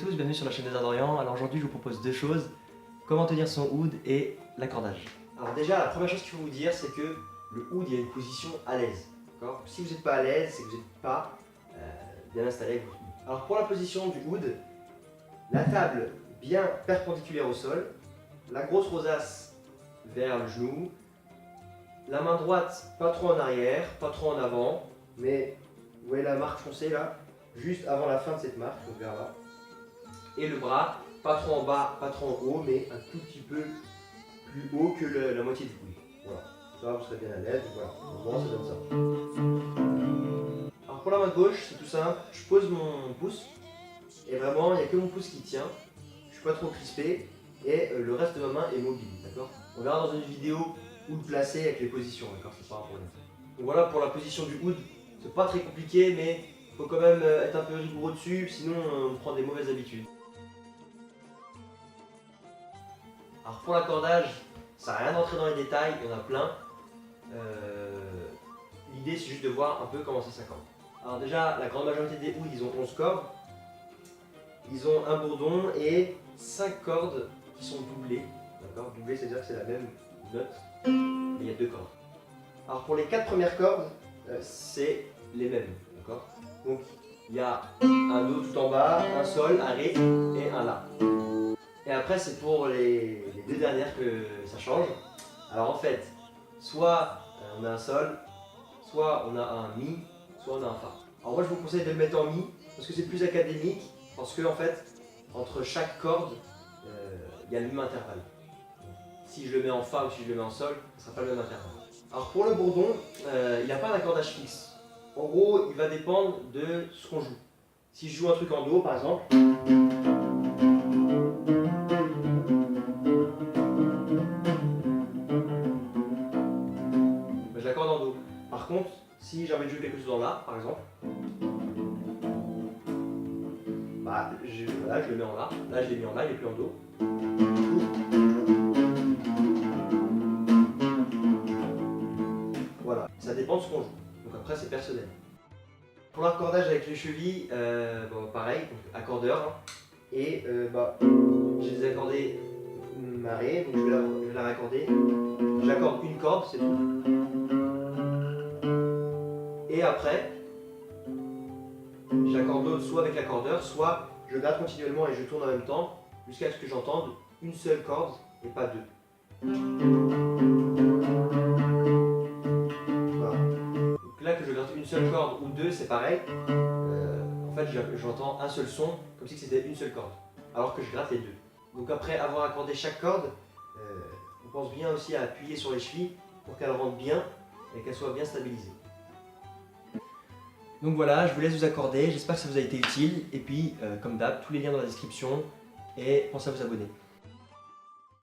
tous, bienvenue sur la chaîne des Arts d'Orient. Alors aujourd'hui je vous propose deux choses, comment tenir son oud et l'accordage. Alors déjà la première chose qu'il faut vous dire c'est que le oud il y a une position à l'aise. Si vous n'êtes pas à l'aise, c'est que vous n'êtes pas bien installé avec votre oud. Alors pour la position du oud, la table bien perpendiculaire au sol, la grosse rosace vers le genou, la main droite pas trop en arrière, pas trop en avant, mais vous voyez la marque foncée là, juste avant la fin de cette marque, donc vers là. Et le bras, pas trop en bas, pas trop en haut, mais un tout petit peu plus haut que la moitié du coude. Voilà, ça vous serez bien à l'aise, voilà, au moins ça donne ça. Alors pour la main gauche, c'est tout simple, je pose mon pouce, et vraiment il n'y a que mon pouce qui tient, je suis pas trop crispé, et le reste de ma main est mobile, d'accord. On verra dans une vidéo où le placer avec les positions, d'accord, c'est pas un problème. Donc voilà pour la position du oud, c'est pas très compliqué, mais il faut quand même être un peu rigoureux dessus, sinon on prend des mauvaises habitudes. Alors pour l'accordage, ça n'a rien d'entrer dans les détails, il y en a plein. L'idée c'est juste de voir un peu comment ça s'accorde. Alors déjà, la grande majorité des ouds, ils ont 11 cordes. Ils ont un bourdon et 5 cordes qui sont doublées. D'accord, doublées, c'est-à-dire que c'est la même note, mais il y a 2 cordes. Alors pour les 4 premières cordes, c'est les mêmes. D'accord, donc il y a un Do tout en bas, un Sol, un Ré et un La. Et après c'est pour les deux dernières que ça change. Alors en fait, soit on a un Sol, soit on a un Mi, soit on a un Fa. Alors moi je vous conseille de le mettre en Mi, parce que c'est plus académique, parce que en fait, entre chaque corde, il y a le même intervalle. Si je le mets en Fa ou si je le mets en Sol, ce ne sera pas le même intervalle. Alors pour le bourdon, il n'a pas d'accordage fixe. En gros, il va dépendre de ce qu'on joue. Si je joue un truc en Do par exemple, je l'accorde en Do. Par contre, si j'ai envie de jouer quelque chose en La, par exemple, voilà, je le mets en La. Là, je l'ai mis en La, il n'est plus en Do. Voilà, ça dépend de ce qu'on joue. Donc après, c'est personnel. Pour l'accordage avec les chevilles, bon, pareil, donc accordeur. Hein, et j'ai désaccordé ma Ré, donc je vais la raccorder. J'accorde une corde, c'est tout. Et après, j'accorde l'autre soit avec l'accordeur, soit je gratte continuellement et je tourne en même temps jusqu'à ce que j'entende une seule corde et pas deux. Voilà. Donc là que je gratte une seule corde ou deux, c'est pareil. En fait, j'entends un seul son comme si c'était une seule corde, alors que je gratte les deux. Donc après avoir accordé chaque corde, on pense bien aussi à appuyer sur les chevilles pour qu'elles rentrent bien et qu'elles soient bien stabilisées. Donc voilà, je vous laisse vous accorder, j'espère que ça vous a été utile. Et puis, comme d'hab, tous les liens dans la description et pensez à vous abonner.